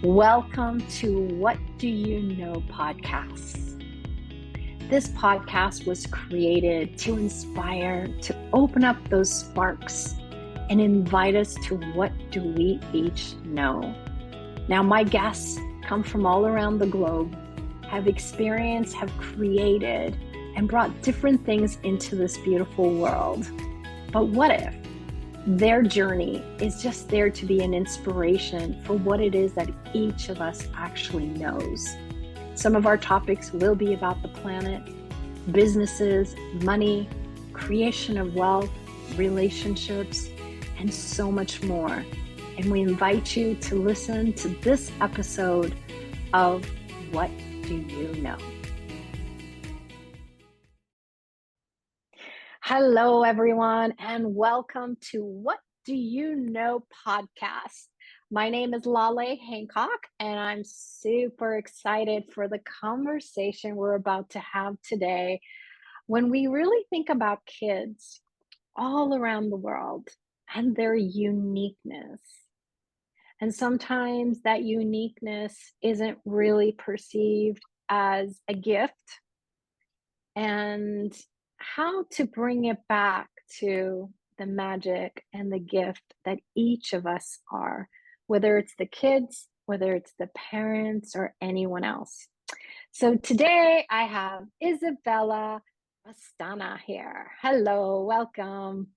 Welcome to What Do You Know podcasts. This podcast was created to inspire, to open up those sparks and invite us to what do we each know. Now, my guests come from all around the globe, have experienced, have created, and brought different things into this beautiful world. But what if their journey is just there to be an inspiration for what it is that each of us actually knows? Some of our topics will be about the planet, businesses, money, creation of wealth, relationships, and so much more. And we invite you to listen to this episode of What Do You Know? Hello, everyone, and welcome to What Do You Know podcast. My name is Lale Hancock, and I'm super excited for the conversation we're about to have today when we really think about kids all around the world and their uniqueness. And sometimes that uniqueness isn't really perceived as a gift, and how to bring it back to the magic and the gift that each of us are, whether it's the kids, whether it's the parents, or anyone else. So today I have Isabella Pastana here. Hello, welcome.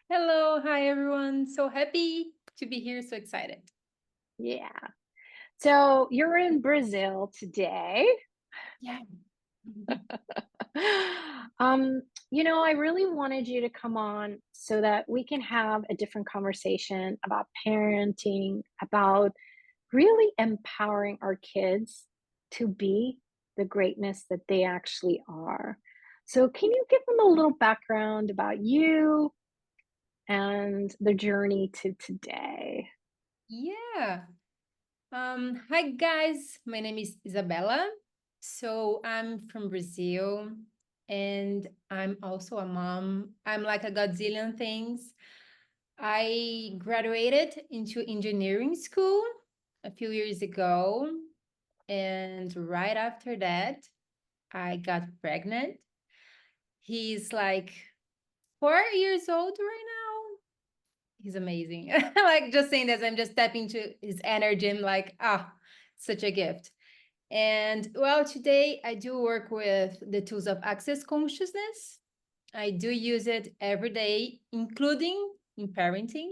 Hello, hi everyone. So happy to be here, so excited. Yeah. So you're in Brazil today. Yeah. I really wanted you to come on so that we can have a different conversation about parenting, about really empowering our kids to be the greatness that they actually are. So, can you give them a little background about you and the journey to today? Yeah. Hi guys, my name is Isabella. So I'm from Brazil and I'm also a mom. I'm like a godzillion things. I graduated into engineering school a few years ago, and right after that, I got pregnant. He's like 4 years old right now. He's amazing. Like just saying this, I'm just tapping into his energy. I'm like, such a gift. And well, today I do work with the tools of access consciousness. I do use it every day, including in parenting.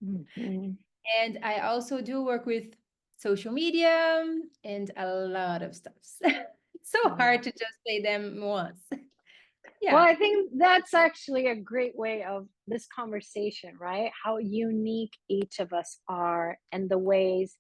Mhm. And I also do work with social media and a lot of stuff. It's so Yeah. hard to just say them once. Well, Yeah. I think that's actually a great way of this conversation, right? How unique each of us are and the ways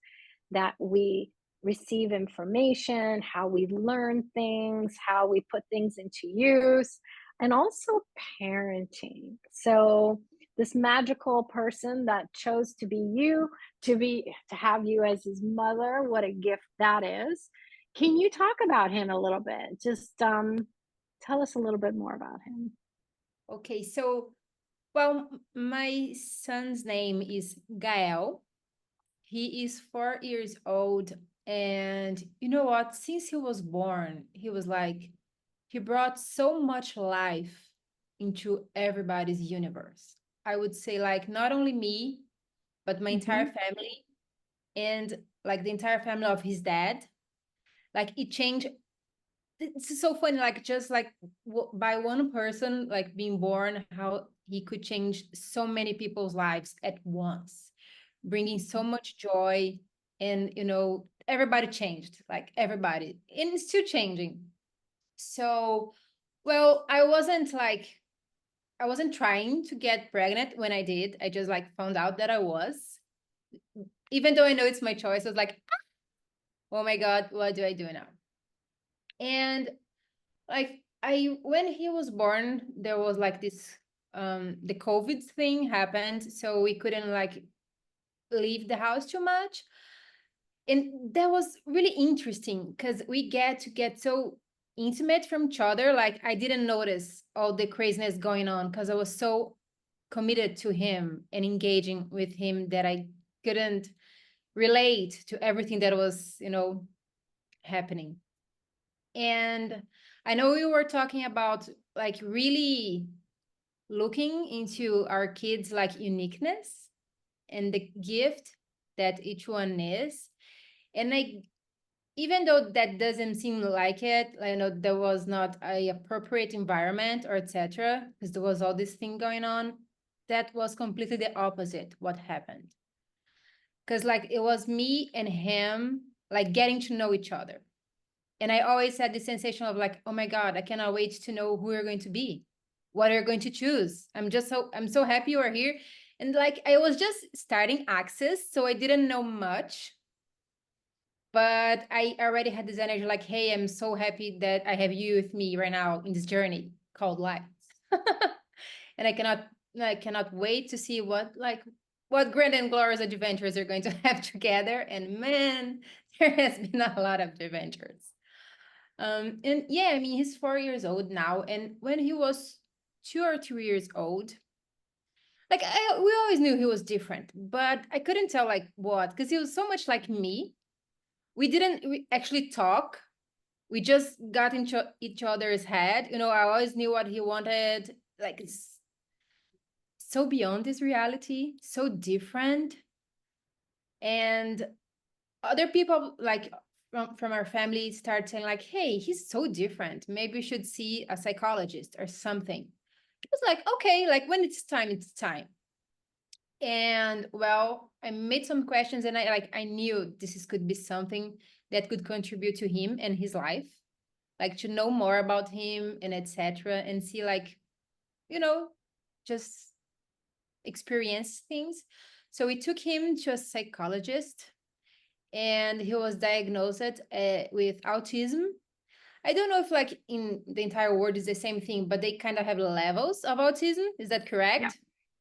that we receive information, how we learn things, how we put things into use, and also parenting. So, this magical person that chose to be you, to have you as his mother, what a gift that is. Can you talk about him a little bit? Just tell us a little bit more about him. Okay. So, well, my son's name is Gael. He is 4 years old. And you know what? Since he was born, he brought so much life into everybody's universe. I would say, like, not only me, but my entire Mhm. family and like the entire family of his dad. Like, it changed. It's so funny, like, just like by one person, like being born, how he could change so many people's lives at once, bringing so much joy. And everybody changed, like everybody, and it's still changing. So, well, I wasn't trying to get pregnant when I did. I just like found out that I was, even though I know it's my choice. I was like, oh my god, what do I do now? And like, I when he was born, there was like this the COVID thing happened, so we couldn't like leave the house too much. And that was really interesting because we get so intimate from each other. Like, I didn't notice all the craziness going on because I was so committed to him and engaging with him that I couldn't relate to everything that was, happening. And I know we were talking about like really looking into our kids like uniqueness and the gift that each one is. And like, even though that doesn't seem like it, there was not a appropriate environment or etc., because there was all this thing going on, that was completely the opposite what happened. Because like it was me and him like getting to know each other. And I always had this sensation of like, oh my God, I cannot wait to know who we're going to be, what you're going to choose. I'm so happy you're here. And like I was just starting Access, so I didn't know much. But I already had this energy like, hey, I'm so happy that I have you with me right now in this journey called life. And I cannot wait to see what grand and glorious adventures are going to have together. And man, there has been a lot of adventures. And yeah, I mean, he's 4 years old now. And when he was 2 or 3 years old, like we always knew he was different, but I couldn't tell like what, because he was so much like me. We didn't actually talk. We just got into each other's head. I always knew what he wanted. Like it's so beyond this reality, so different. And other people like from our family start saying like, hey, he's so different. Maybe we should see a psychologist or something. It was like, okay, like when it's time, it's time. And well, I made some questions and I knew could be something that could contribute to him and his life, like to know more about him and etc. and see like, just experience things. So we took him to a psychologist and he was diagnosed with autism. I don't know if like in the entire world is the same thing, but they kind of have levels of autism. Is that correct? Yeah.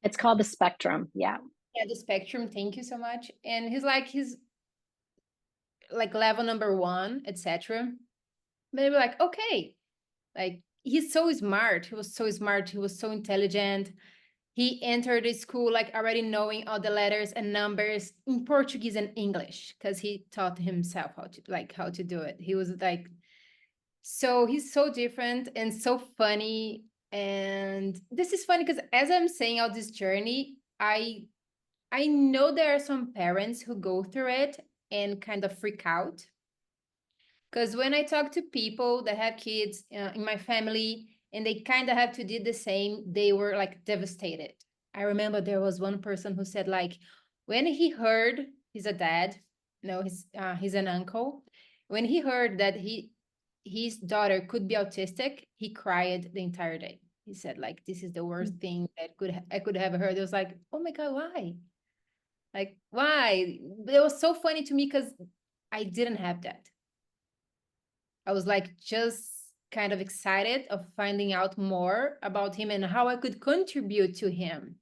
It's called the spectrum. Yeah. Yeah, the spectrum. Thank you so much. And he's like level number 1, etc. But they were like, okay, like he's so smart. He was so smart. He was so intelligent. He entered the school like already knowing all the letters and numbers in Portuguese and English because he taught himself how to do it. He was like, so he's so different and so funny. And this is funny because as I'm saying out this journey, I know there are some parents who go through it and kind of freak out. Because when I talk to people that have kids in my family and they kind of have to do the same, they were like devastated. I remember there was one person who said like, when he heard he's a dad, no, he's an uncle. When he heard that his daughter could be autistic, he cried the entire day. He said like, this is the worst thing that I could have heard. It was like, oh my God, why? Like, why? It was so funny to me because I didn't have that. I was like just kind of excited of finding out more about him and how I could contribute to him.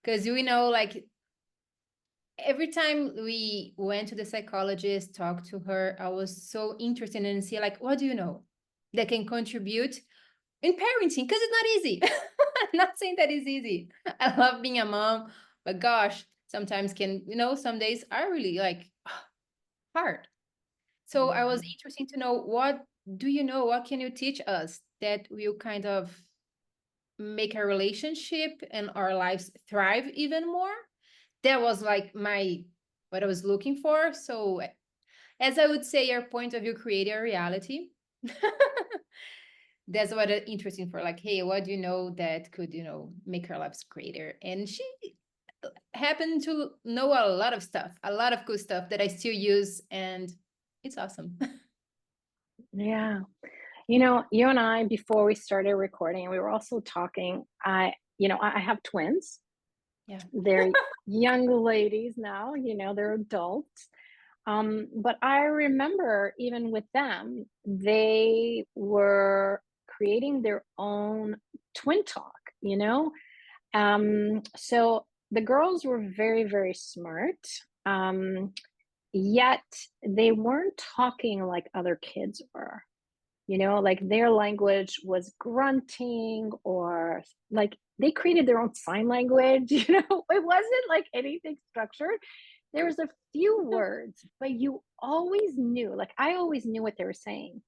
Because like every time we went to the psychologist, talked to her, I was so interested in see like, what do you know that can contribute in parenting? Because it's not easy. I'm not saying that it's easy. I love being a mom, but gosh, sometimes some days are really like hard. So I was interested to know, what do you know? What can you teach us that will kind of make our relationship and our lives thrive even more? That was like what I was looking for. So as I would say, your point of view create a reality. That's what I'm interesting for. Like, hey, what do you know that could, make our lives greater? And she happened to know a lot of stuff, a lot of good stuff that I still use, and it's awesome. Yeah. You and I, before we started recording, we were also talking. I have twins. Yeah. They're young ladies now, they're adults. But I remember even with them, they were creating their own twin talk. So the girls were very, very smart. Yet they weren't talking like other kids were. Like their language was grunting, or like they created their own sign language. It wasn't like anything structured. there was a few words, but you always knew, like I always knew what they were saying.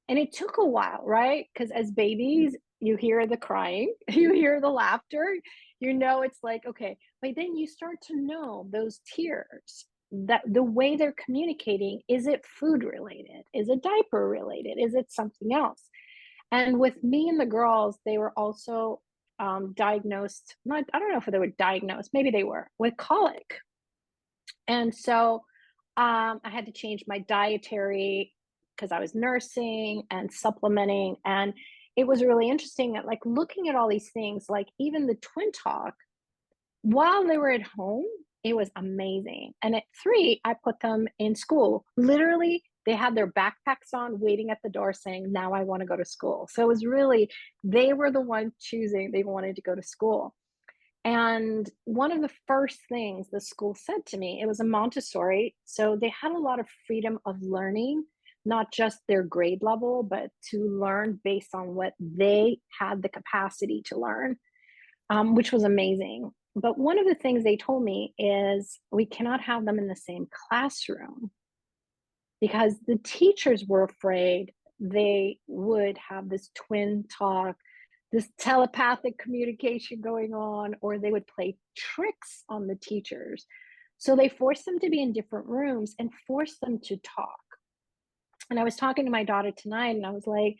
And it took a while, right? Because as babies, you hear the crying, you hear the laughter, you know, it's like, okay. But then you start to know those tears, that the way they're communicating, is it food related? Is it diaper related? Is it something else? And with me and the girls, they were also diagnosed, not, I don't know if they were diagnosed, maybe they were, with colic. And so I had to change my dietary because I was nursing and supplementing. And it was really interesting at like looking at all these things, like even the twin talk, while they were at home, it was amazing. And at 3, I put them in school. Literally, they had their backpacks on, waiting at the door saying, now I want to go to school. So it was really, they were the one choosing, they wanted to go to school. And one of the first things the school said to me, it was a Montessori, so they had a lot of freedom of learning, not just their grade level, but to learn based on what they had the capacity to learn, which was amazing. But one of the things they told me is we cannot have them in the same classroom because the teachers were afraid they would have this twin talk, this telepathic communication going on, or they would play tricks on the teachers. So they forced them to be in different rooms and forced them to talk. And I was talking to my daughter tonight, and I was like,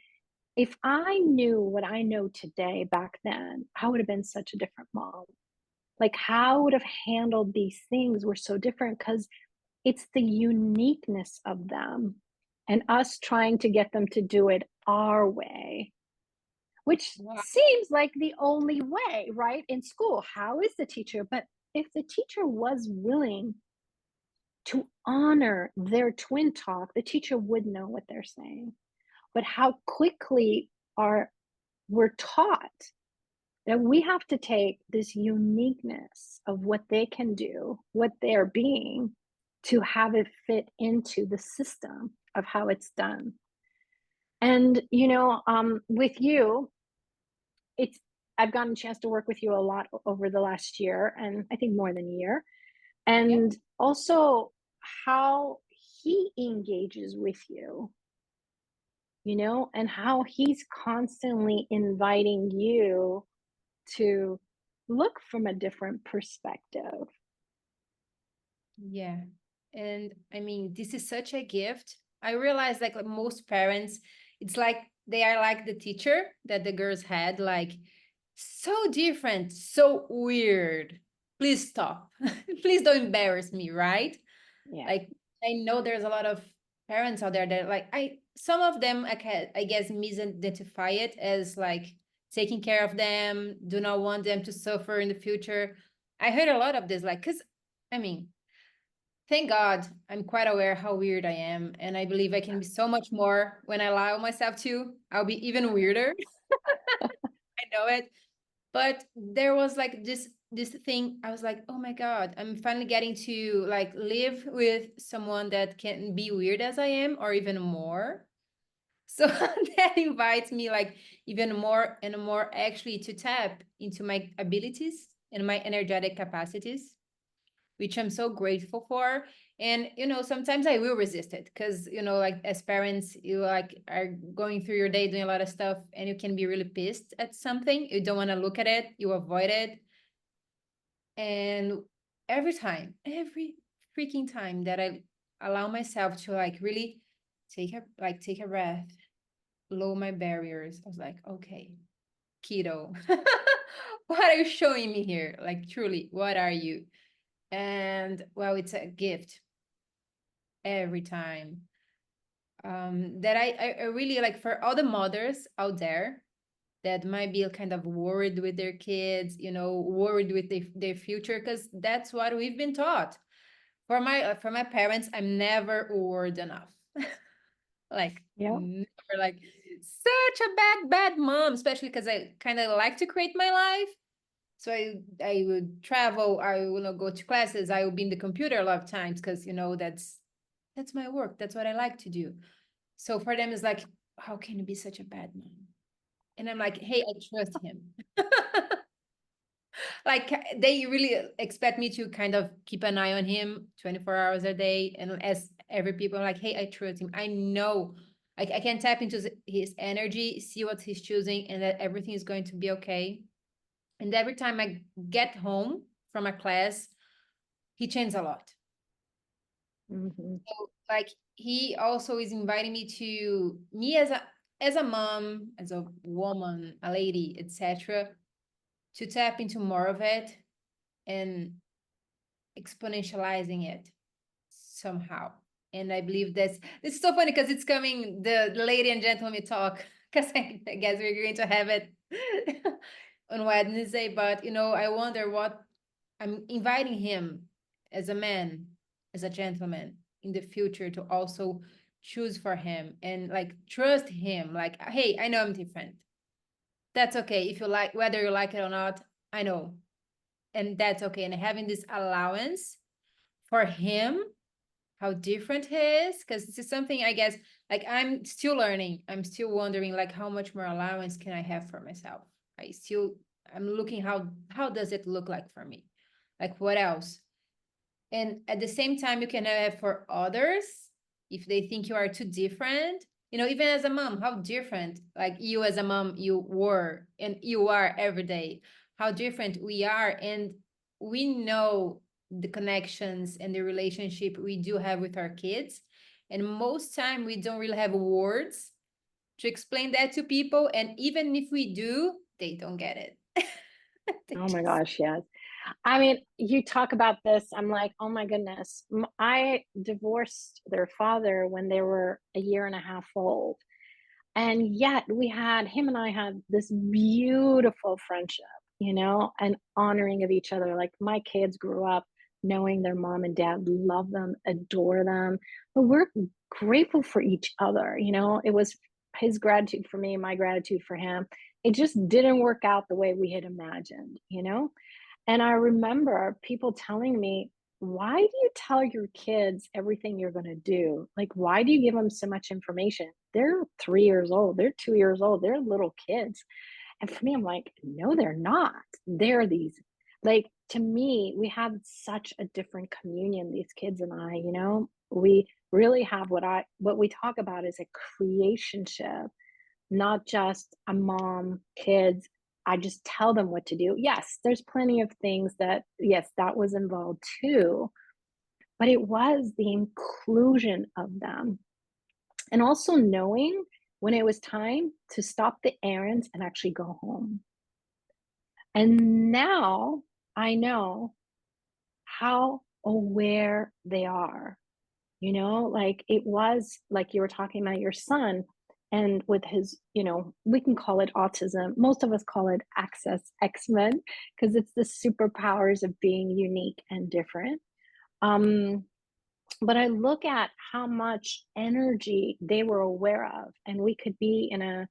if I knew what I know today back then, I would have been such a different mom. Like, how I would have handled these things were so different because it's the uniqueness of them and us trying to get them to do it our way, which Wow. seems like the only way, right? In school, how is the teacher? But if the teacher was willing to honor their twin talk, the teacher would know what they're saying. But how quickly are we're taught that we have to take this uniqueness of what they can do, what they're being, to have it fit into the system of how it's done. And with you, it's I've gotten a chance to work with you a lot over the last year, and I think more than a year. Yep. And also how he engages with you, and how he's constantly inviting you to look from a different perspective. Yeah. And I mean, this is such a gift. I realize like most parents, it's like they are like the teacher that the girls had, like so different, so weird. Please stop. Please don't embarrass me, right? Yeah. Like I know there's a lot of parents out there that like some of them I guess misidentify it as like taking care of them, do not want them to suffer in the future. I heard a lot of this, like, because I mean, thank God I'm quite aware how weird I am. And I believe I can be so much more when I allow myself to. I'll be even weirder. I know it. But there was like this thing. I was like, oh my God, I'm finally getting to like live with someone that can be weird as I am, or even more. So that invites me like even more and more actually to tap into my abilities and my energetic capacities, which I'm so grateful for. And sometimes I will resist it because like as parents, you like are going through your day doing a lot of stuff, and you can be really pissed at something. You don't want to look at it, you avoid it. And every freaking time that I allow myself to like really take a breath, lower my barriers, I was like, okay, kiddo, what are you showing me here? Like truly, what are you? And well, it's a gift every time. That I really like, for all the mothers out there that might be kind of worried with their kids, worried with their future, because that's what we've been taught. For my parents, I'm never worried enough. Like Yeah. never, like such a bad mom, especially because I kind of like to create my life. So I would travel, I will not go to classes, I will be in the computer a lot of times because that's my work. That's what I like to do. So for them, it's like, how can you be such a bad mom? And I'm like, hey, I trust him. Like they really expect me to kind of keep an eye on him 24 hours a day. And as every people like, hey, I trust him. I know I can tap into his energy, see what he's choosing, and that everything is going to be okay. And every time I get home from a class, he changes a lot. Mm-hmm. So, like he also is inviting me to me as a mom, as a woman, a lady, etc., to tap into more of it and exponentializing it somehow. And I believe that's it's so funny because it's coming the lady and gentleman talk because I guess we're going to have it on Wednesday. But I wonder what I'm inviting him as a man, as a gentleman in the future to also choose for him and like trust him. Like, hey, I know I'm different. That's okay. If you like, whether you like it or not, I know. And that's okay. And having this allowance for him, how different he is, because this is something I guess, like I'm still learning. I'm still wondering like how much more allowance can I have for myself? I'm looking how does it look like for me? Like what else? And at the same time, you can have for others if they think you are too different. Even as a mom, how different, like you as a mom, you were and you are every day, how different we are. And we know the connections and the relationship we do have with our kids. And most time we don't really have words to explain that to people. And even if we do, they don't get it. They Oh my just, gosh, yes. I mean, you talk about this, I'm like, oh my goodness. I divorced their father when they were a year and a half old. And yet him and I had this beautiful friendship, and honoring of each other. Like my kids grew up knowing their mom and dad love them, adore them, but we're grateful for each other. It was his gratitude for me, my gratitude for him. It just didn't work out the way we had imagined. And I remember people telling me, why do you tell your kids everything you're going to do? Like, why do you give them so much information? They're 3 years old, they're 2 years old, they're little kids. And for me, I'm like, no, they're not. They're these, like, to me, we have such a different communion, these kids and I. We really have what we talk about is a creationship, not just a mom, kids. I just tell them what to do. Yes, there's plenty of things yes, that was involved too, but it was the inclusion of them. And also knowing when it was time to stop the errands and actually go home. And now I know how aware they are. Like it was like you were talking about your son and with his, we can call it autism. Most of us call it access X-Men because it's the superpowers of being unique and different. Um, but I look at how much energy they were aware of, and we could be in a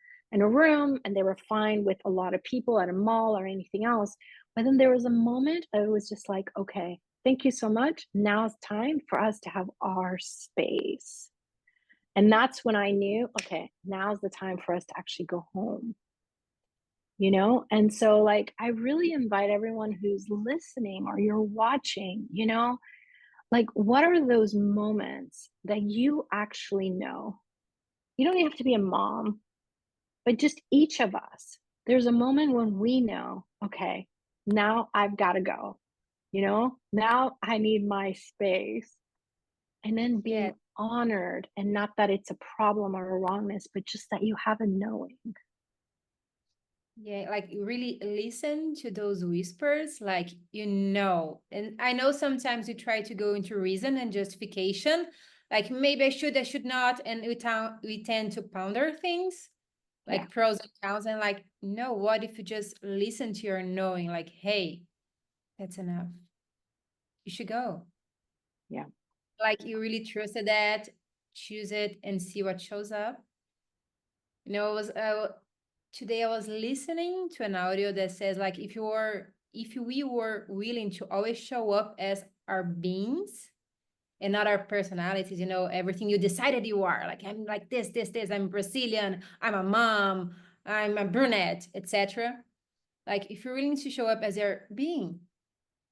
room and they were fine with a lot of people at a mall or anything else. But then there was a moment it was just like, okay, thank you so much. Now it's time for us to have our space. And that's when I knew, okay, now's the time for us to actually go home. And so, like, I really invite everyone who's listening or you're watching, like, what are those moments that you actually know? You don't have to be a mom, but just each of us. There's a moment when we know, okay, now I've got to go, now I need my space. And then yeah. being honored, and not that it's a problem or a wrongness, but just that you have a knowing. Yeah, like you really listen to those whispers, like And I know sometimes we try to go into reason and justification, like maybe I should not, and we tend to ponder things, Yeah, like pros and cons, and like, no, what if you just listen to your knowing, like, hey, that's enough. You should go. yeah. Like you really trusted that, choose it, and see what shows up. It was today I was listening to an audio that says like if we were willing to always show up as our beings and not our personalities, everything you decided you are. Like I'm like this, I'm Brazilian, I'm a mom, I'm a brunette, etc. Like if you're willing to show up as your being,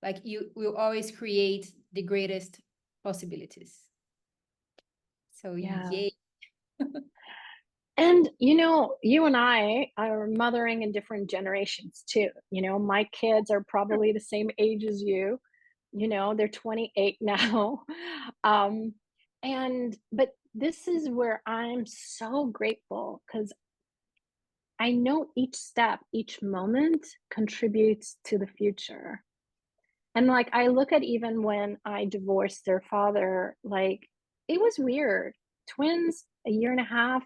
like you will always create the greatest possibilities. So Yeah. yay. And, you and I are mothering in different generations too. My kids are probably the same age as you. They're 28 now. Um, but this is where I'm so grateful because I know each step, each moment contributes to the future. And like I look at even when I divorced their father, like it was weird. Twins, a year and a half,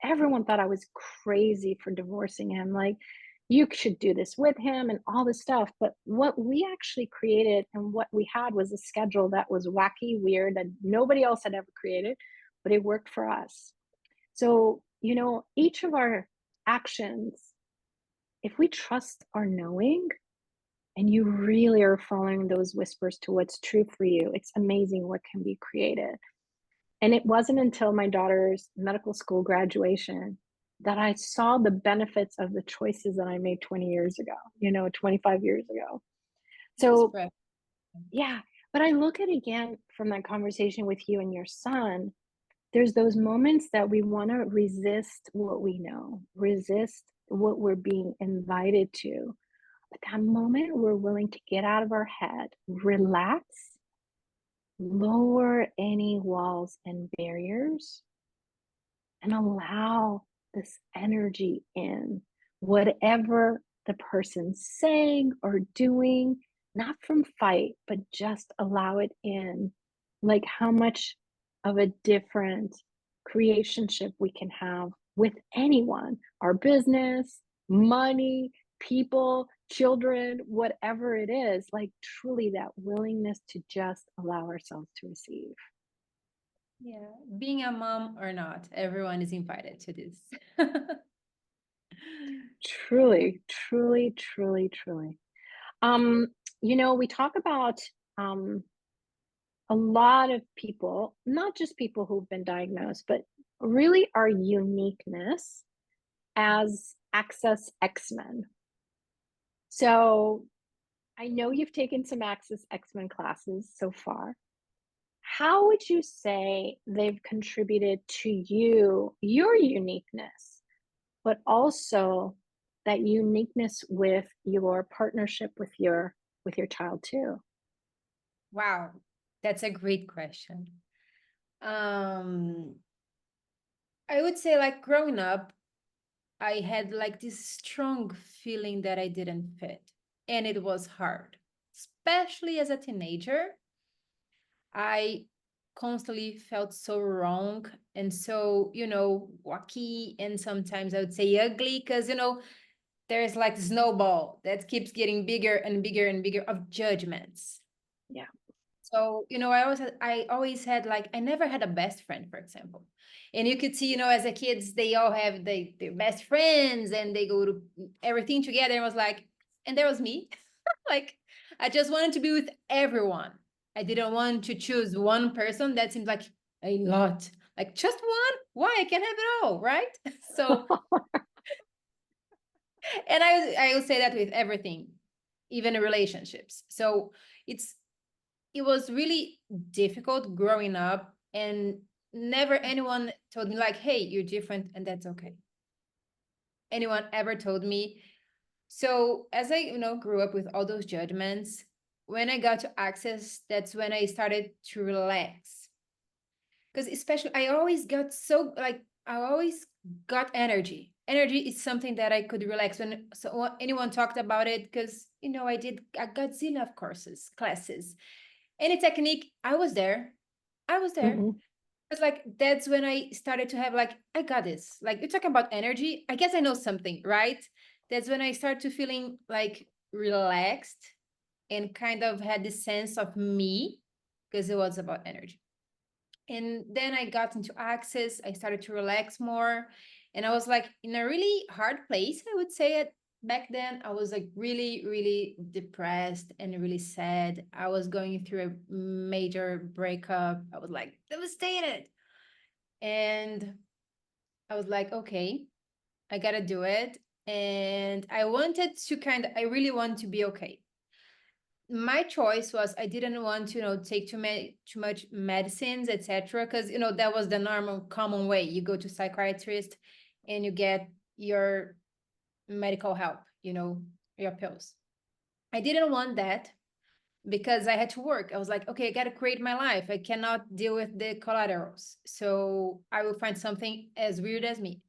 everyone thought I was crazy for divorcing him. Like, you should do this with him and all this stuff. But what we actually created and what we had was a schedule that was wacky, weird, that nobody else had ever created, but it worked for us. So, each of our actions, if we trust our knowing and you really are following those whispers to what's true for you, it's amazing what can be created. And it wasn't until my daughter's medical school graduation that I saw the benefits of the choices that I made 20 years ago, 25 years ago. That's So, right. yeah, but I look at again from that conversation with you and your son, there's those moments that we want to resist what we know, resist what we're being invited to. But that moment we're willing to get out of our head, relax, lower any walls and barriers, and allow this energy in. Whatever the person's saying or doing, not from fight, but just allow it in. Like how much of a different creationship we can have with anyone, our business, money, people, children, whatever it is, like truly that willingness to just allow ourselves to receive. Yeah, being a mom or not, everyone is invited to this. Truly, truly, truly, truly. Um, we talk about um, a lot of people, not just people who've been diagnosed, but really our uniqueness as Access X-Men. So I know you've taken some Access X-Men classes so far. How would you say they've contributed to your uniqueness, but also that uniqueness with your partnership with your child too? Wow, that's a great question. Um, I would say like growing up, I had like this strong feeling that I didn't fit, and it was hard, especially as a teenager. I constantly felt so wrong and so, wacky, and sometimes I would say ugly because, there's like snowball that keeps getting bigger and bigger and bigger of judgments. Yeah. So, I always had like, I never had a best friend, for example. And you could see, as a kids, they all have their best friends and they go to everything together. And was like, and there was me. Like, I just wanted to be with everyone. I didn't want to choose one person. That seems like a lot. Like, just one? Why? I can have it all, right? So, and I would say that with everything, even in relationships. So it's it was really difficult growing up, and never anyone told me like, hey, you're different and that's okay. Anyone ever told me. So as I grew up with all those judgments, when I got to Access, that's when I started to relax. Because especially I always got so like, I always got energy is something that I could relax when anyone talked about it, because I did a godzilla of courses classes. Any technique, I was there. Mhm. It's like that's when I started to have like, I got this. Like, you're talking about energy. I guess I know something, right? That's when I start to feeling like relaxed and kind of had this sense of me, because it was about energy. And then I got into Access. I started to relax more. And I was like in a really hard place, I would say it. Back then, I was like really, really depressed and really sad. I was going through a major breakup. I was like devastated. And I was like, okay, I gotta do it. and I wanted to I really want to be okay. My choice was I didn't want to, take too much medicines, etc. Because, that was the normal common way. You go to psychiatrist and you get your medical help, your pills. I didn't want that because I had to work. I was like, okay, I got to create my life. I cannot deal with the collaterals. So I will find something as weird as me.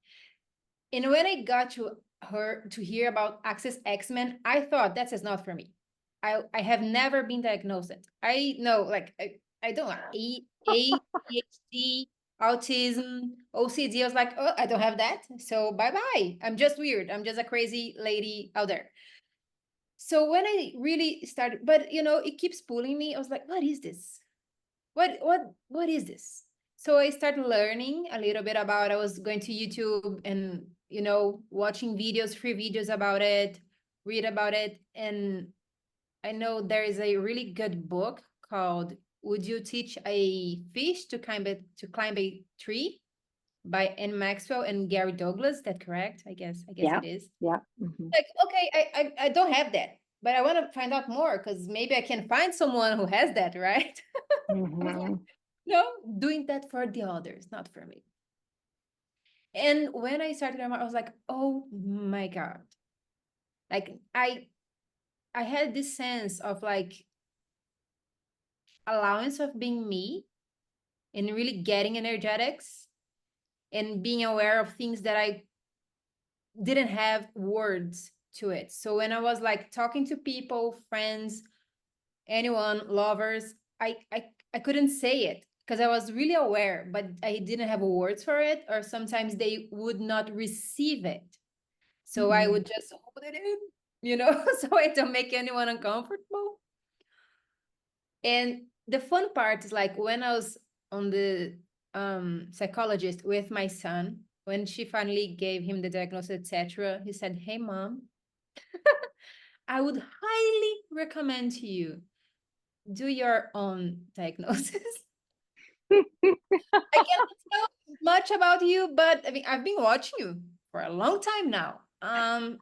And when I got to hear about Access X-Men, I thought that is not for me. I have never been diagnosed. I know, like, I don't know, ADHD, autism, OCD. I was like, oh, I don't have that. So bye-bye. I'm just weird. I'm just a crazy lady out there. So when I really started, but it keeps pulling me. I was like, what is this? What is this? So I started learning a little bit about. I was going to YouTube and watching videos, free videos about it, read about it, and I know there is a really good book called "Would You Teach a Fish to Climb a Tree" by Anne Maxwell and Gary Douglas. That correct? I guess Yeah. it is. Yeah. Mm-hmm. Like, okay, I don't have that, but I want to find out more because maybe I can find someone who has that, right? I was like, Mm-hmm. no, doing that for the others, not for me. And when I started, I was like, oh my God. Like I had this sense of like allowance of being me and really getting energetics and being aware of things that I didn't have words to it. So when I was like talking to people, friends, anyone, lovers, I couldn't say it because I was really aware, but I didn't have words for it, or sometimes they would not receive it. So I Mm-hmm. would just hold it in, so I don't make anyone uncomfortable. And the fun part is like when I was on the psychologist with my son, when she finally gave him the diagnosis, etc., he said, "Hey, mom, I would highly recommend to you do your own diagnosis." I cannot tell much about you, but I mean, I've been watching you for a long time now.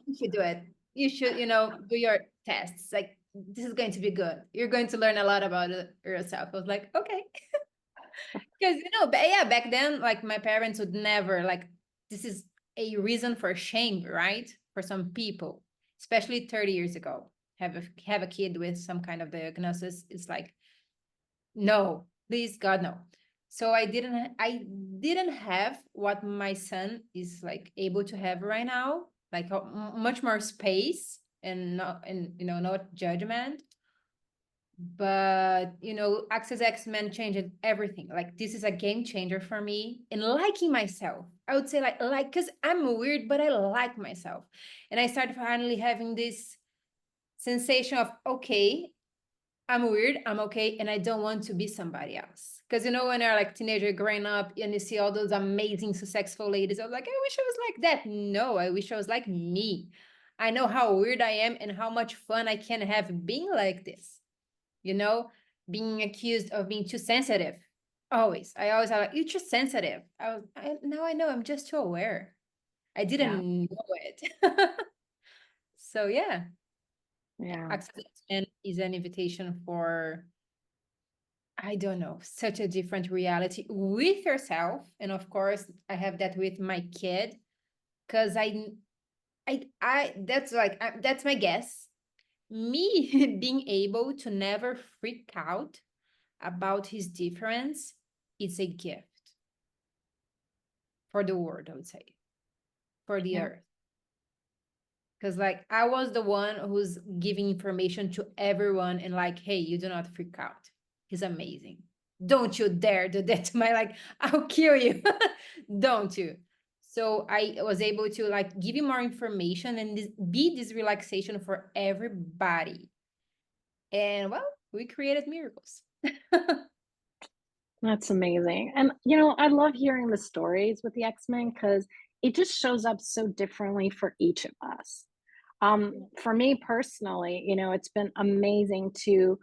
You should do it. You should, do your tests. Like, this is going to be good. You're going to learn a lot about yourself. I was like, okay. Because, but yeah, back then, like my parents would never, like, this is a reason for shame, right? For some people, especially 30 years ago, have a kid with some kind of diagnosis. It's like, no, please God, no. So I didn't have what my son is like able to have right now, like much more space and not judgment. But Access X-Men changed everything. Like this is a game changer for me in liking myself. I would say like because I'm weird, but I like myself. And I started finally having this sensation of okay, I'm weird, I'm okay, and I don't want to be somebody else. Because when you're like teenager growing up and you see all those amazing, successful ladies, I was like, I wish I was like that. No, I wish I was like me. I know how weird I am and how much fun I can have being like this. You know, being accused of being too sensitive. Always. I always have like, you're too sensitive. Now I know I'm just too aware. I Yeah. didn't know it. So yeah, Yeah. Access is an invitation for I don't know, such a different reality with yourself. And of course, I have that with my kid because that's my guess. Me being able to never freak out about his difference is a gift for the world, I would say, for the Yeah. earth. Because like I was the one who's giving information to everyone and like, hey, you do not freak out. He's amazing. Don't you dare do that to my like, I'll kill you. Don't you? So I was able to like give you more information and be this relaxation for everybody. And well, we created miracles. That's amazing. And, I love hearing the stories with the X-Men because it just shows up so differently for each of us. For me personally, it's been amazing to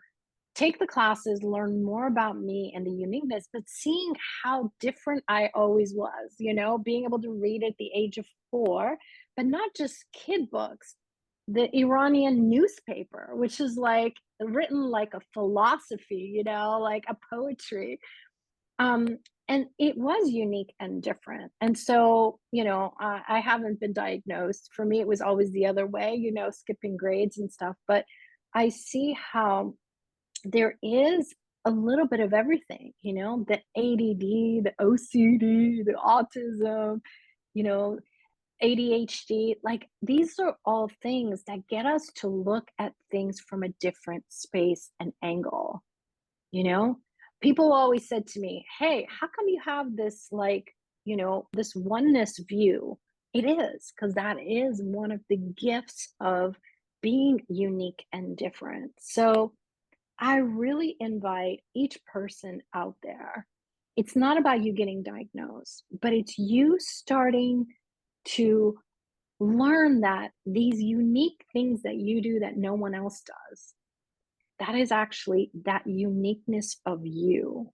take the classes, learn more about me and the uniqueness, but seeing how different I always was, being able to read at the age of 4 but not just kid books, the Iranian newspaper, which is like written like a philosophy, like a poetry. Um, and it was unique and different. And so, I haven't been diagnosed. For me, it was always the other way, skipping grades and stuff. But I see how there is a little bit of everything, the ADD, the OCD, the autism, you know, ADHD. Like these are all things that get us to look at things from a different space and angle, you know? People always said to me, "Hey, how come you have this this oneness view?" It is because that is one of the gifts of being unique and different. So, I really invite each person out there. It's not about you getting diagnosed, but it's you starting to learn that these unique things that you do that no one else does, that is actually that uniqueness of you,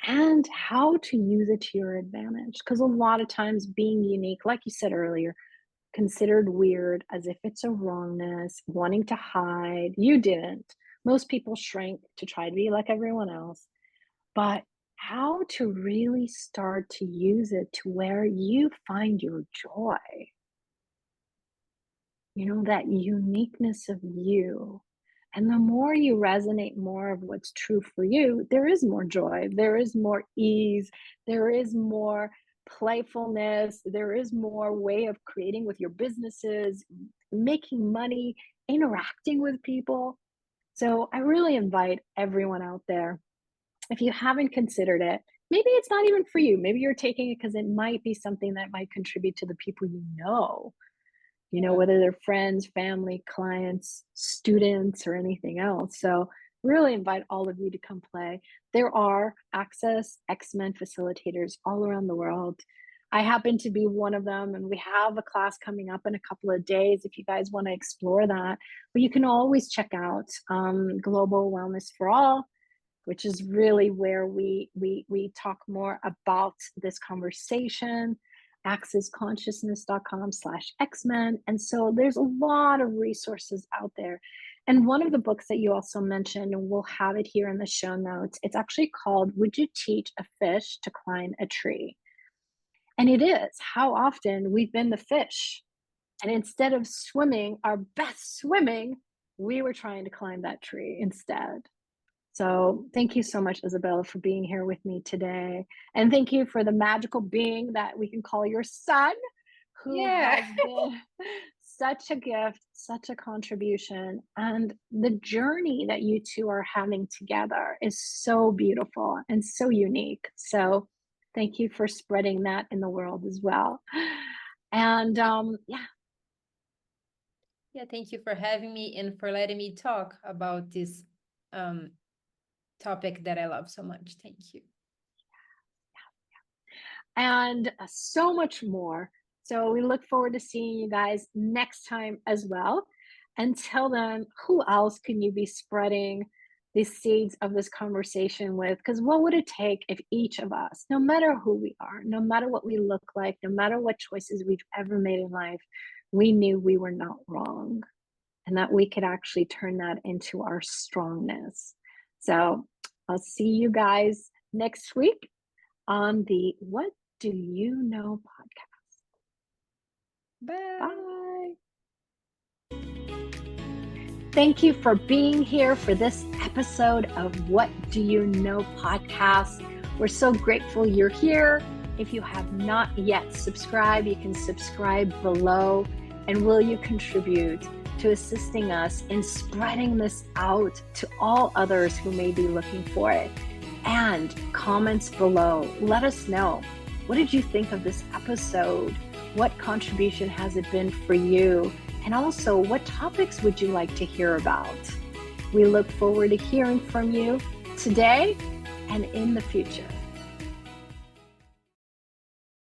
and how to use it to your advantage. Because a lot of times being unique, like you said earlier, considered weird, as if it's a wrongness, wanting to hide. You didn't. Most people shrink to try to be like everyone else. But how to really start to use it to where you find your joy, that uniqueness of you. And the more you resonate more of what's true for you, there is more joy, there is more ease, there is more playfulness, there is more way of creating with your businesses, making money, interacting with people. So I really invite everyone out there, if you haven't considered it, maybe it's not even for you. Maybe you're taking it because it might be something that might contribute to the people Yeah. whether they're friends, family, clients, students, or anything else. So, really invite all of you to come play. There are Access X-Men facilitators all around the world. I happen to be one of them, and we have a class coming up in a couple of days if you guys want to explore that. But you can always check out Global Wellness for All, which is really where we talk more about this conversation. accessconsciousness.com/X-Men. And so there's a lot of resources out there. And one of the books that you also mentioned, and we'll have it here in the show notes, it's actually called Would You Teach a Fish to Climb a Tree? And it is how often we've been the fish. And instead of swimming our best swimming, we were trying to climb that tree instead. So thank you so much, Isabella, for being here with me today. And thank you for the magical being that we can call your son, who Yeah. has been such a gift, such a contribution. And the journey that you two are having together is so beautiful and so unique. So thank you for spreading that in the world as well. And yeah. Yeah, thank you for having me and for letting me talk about this topic that I love so much. Thank you. And so much more. So we look forward to seeing you guys next time as well. Until then, who else can you be spreading the seeds of this conversation with? Because what would it take if each of us, no matter who we are, no matter what we look like, no matter what choices we've ever made in life, we knew we were not wrong and that we could actually turn that into our strongness. So I'll see you guys next week on the What Do You Know podcast. Bye. Bye. Thank you for being here for this episode of What Do You Know podcast. We're so grateful you're here. If you have not yet subscribed, you can subscribe below. And will you contribute to assisting us in spreading this out to all others who may be looking for it? And comments below. Let us know. What did you think of this episode? What contribution has it been for you? And also, what topics would you like to hear about? We look forward to hearing from you today and in the future.